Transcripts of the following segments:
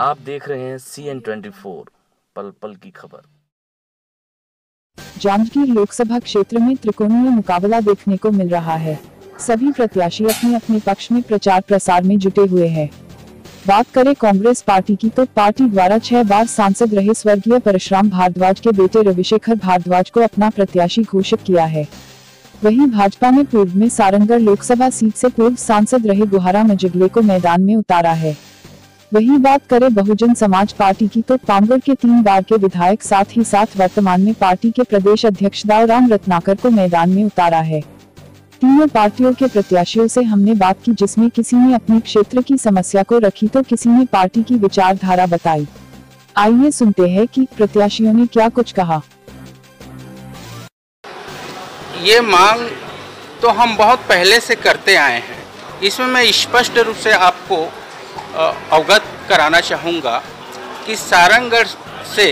आप देख रहे हैं CN24 पल पल की खबर। जांजगीर लोकसभा क्षेत्र में त्रिकोणीय मुकाबला देखने को मिल रहा है। सभी प्रत्याशी अपने अपने पक्ष में प्रचार प्रसार में जुटे हुए हैं। बात करें कांग्रेस पार्टी की तो पार्टी द्वारा 6 बार सांसद रहे स्वर्गीय परशुराम भारद्वाज के बेटे रविशेखर भारद्वाज को अपना प्रत्याशी घोषित किया है। वहीं भाजपा ने पूर्व में सारंगढ़ लोकसभा सीट से पूर्व सांसद रहे गुहाराम अजगले को मैदान में उतारा है। वहीं बात करें बहुजन समाज पार्टी की तो पामगढ़ के 3 बार के विधायक साथ ही साथ वर्तमान में पार्टी के प्रदेश अध्यक्ष दाऊराम रत्नाकर को मैदान में उतारा है। तीनों पार्टियों के प्रत्याशियों से हमने बात की, जिसमें किसी ने अपने क्षेत्र की समस्या को रखी तो किसी ने पार्टी की विचारधारा बताई। आइए सुनते हैं कि प्रत्याशियों ने क्या कुछ कहा। ये मांग तो हम बहुत पहले से करते आए हैं। इसमें मैं स्पष्ट रूप से आपको अवगत कराना चाहूँगा कि सारंगढ़ से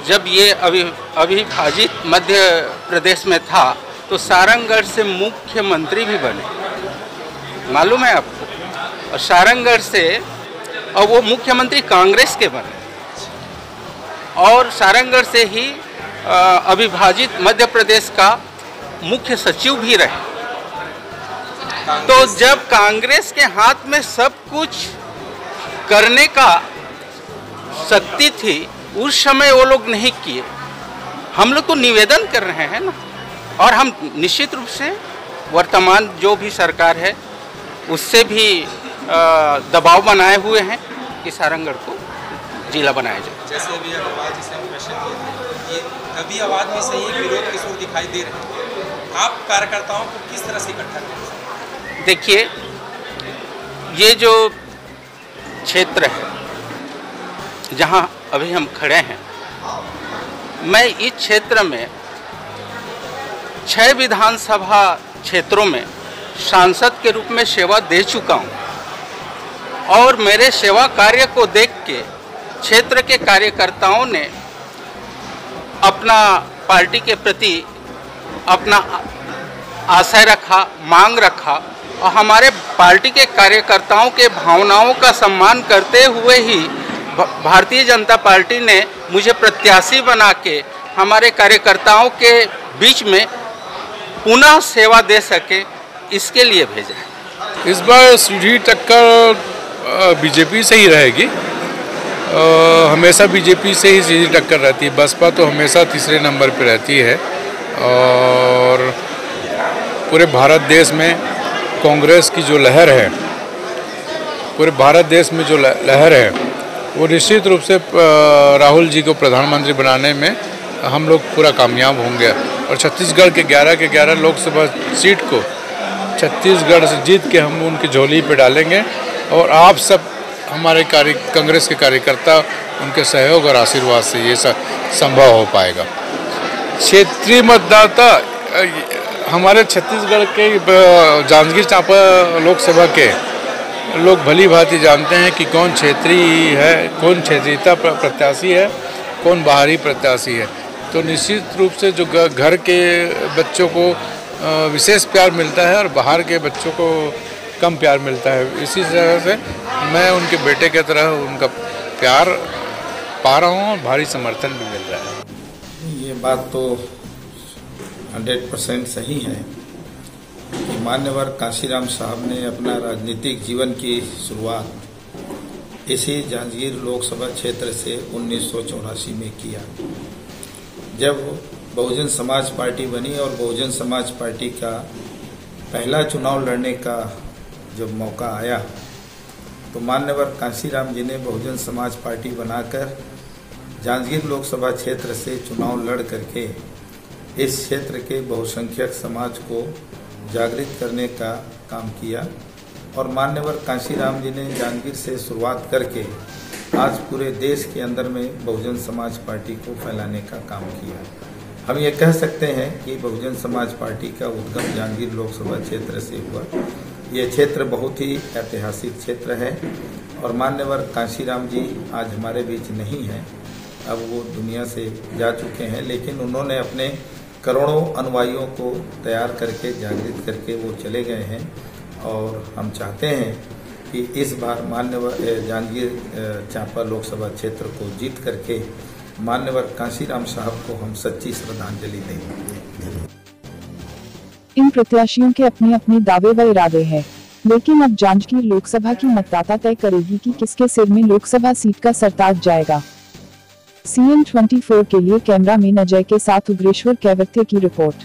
जब ये अविभाजित मध्य प्रदेश में था तो सारंगढ़ से मुख्यमंत्री भी बने, मालूम है आपको। और सारंगढ़ से और वो मुख्यमंत्री कांग्रेस के बने और सारंगढ़ से ही अविभाजित मध्य प्रदेश का मुख्य सचिव भी रहे। तो जब कांग्रेस के हाथ में सब कुछ करने का शक्ति थी, उस समय वो लोग नहीं किए। हम लोग तो निवेदन कर रहे हैं ना, और हम निश्चित रूप से वर्तमान जो भी सरकार है उससे भी दबाव बनाए हुए हैं कि सारंगढ़ को जिला बनाया जाए। जैसे अभी आवाज जिसे हम क्वेश्चन किए, ये कभी आवाज में सही विरोध के सुर दिखाई दे रहे हैं। आप कार्यकर्ताओं को किस तरह से इकट्ठा करें? देखिए, ये जो क्षेत्र है जहां अभी हम खड़े हैं, मैं इस क्षेत्र में 6 विधानसभा क्षेत्रों में सांसद के रूप में सेवा दे चुका हूं और मेरे सेवा कार्य को देख के क्षेत्र के कार्यकर्ताओं ने अपना पार्टी के प्रति अपना आशय रखा, मांग रखा, और हमारे पार्टी के कार्यकर्ताओं के भावनाओं का सम्मान करते हुए ही भारतीय जनता पार्टी ने मुझे प्रत्याशी बना के हमारे कार्यकर्ताओं के बीच में पुनः सेवा दे सके, इसके लिए भेजा है। इस बार सीधी टक्कर बीजेपी से ही रहेगी। हमेशा बीजेपी से ही सीधी टक्कर रहती है। बसपा तो हमेशा तीसरे नंबर पर रहती है और पूरे भारत देश में कांग्रेस की जो लहर है, पूरे भारत देश में जो लहर है, वो निश्चित रूप से राहुल जी को प्रधानमंत्री बनाने में हम लोग पूरा कामयाब होंगे और छत्तीसगढ़ के 11 लोकसभा सीट को छत्तीसगढ़ से जीत के हम उनकी झोली पे डालेंगे और आप सब हमारे कांग्रेस के कार्यकर्ता उनके सहयोग और आशीर्वाद से ये सब संभव हो पाएगा। क्षेत्रीय मतदाता हमारे छत्तीसगढ़ के जांजगीर चांपा लोकसभा के लोग भली भांति जानते हैं कि कौन क्षेत्रीय है, कौन क्षेत्रीयता प्रत्याशी है, कौन बाहरी प्रत्याशी है। तो निश्चित रूप से जो घर के बच्चों को विशेष प्यार मिलता है और बाहर के बच्चों को कम प्यार मिलता है। इसी तरह से मैं उनके बेटे की तरह उनका प्यार पा रहा हूँ और भारी समर्थन भी मिल रहा है। ये बात तो 100% सही है कि मान्यवर कांशीराम साहब ने अपना राजनीतिक जीवन की शुरुआत इसी जांजगीर लोकसभा क्षेत्र से 1984 में किया, जब बहुजन समाज पार्टी बनी और बहुजन समाज पार्टी का पहला चुनाव लड़ने का जब मौका आया तो मान्यवर कांशीराम जी ने बहुजन समाज पार्टी बनाकर जांजगीर लोकसभा क्षेत्र से चुनाव लड़ करके इस क्षेत्र के बहुसंख्यक समाज को जागृत करने का काम किया और मान्यवर कांशीराम जी ने जांजगीर से शुरुआत करके आज पूरे देश के अंदर में बहुजन समाज पार्टी को फैलाने का काम किया। हम ये कह सकते हैं कि बहुजन समाज पार्टी का उद्गम जांजगीर लोकसभा क्षेत्र से हुआ। ये क्षेत्र बहुत ही ऐतिहासिक क्षेत्र है और मान्यवर कांशीराम जी आज हमारे बीच नहीं हैं, अब वो दुनिया से जा चुके हैं, लेकिन उन्होंने अपने करोड़ों अनुयायियों को तैयार करके जागृत करके वो चले गए हैं और हम चाहते हैं कि इस बार मान्यवर जांजगीर चांपा लोकसभा क्षेत्र को जीत करके मान्यवर कांशीराम साहब को हम सच्ची श्रद्धांजलि देंगे। इन प्रत्याशियों के अपने अपने दावे व इरादे हैं, लेकिन अब जांजगीर लोकसभा की मतदाता तय करेगी कि किसके सिर में लोकसभा सीट का सरताज जाएगा। CN24 के लिए कैमरामैन अजय के साथ उग्रेश्वर कैवर्ते की रिपोर्ट।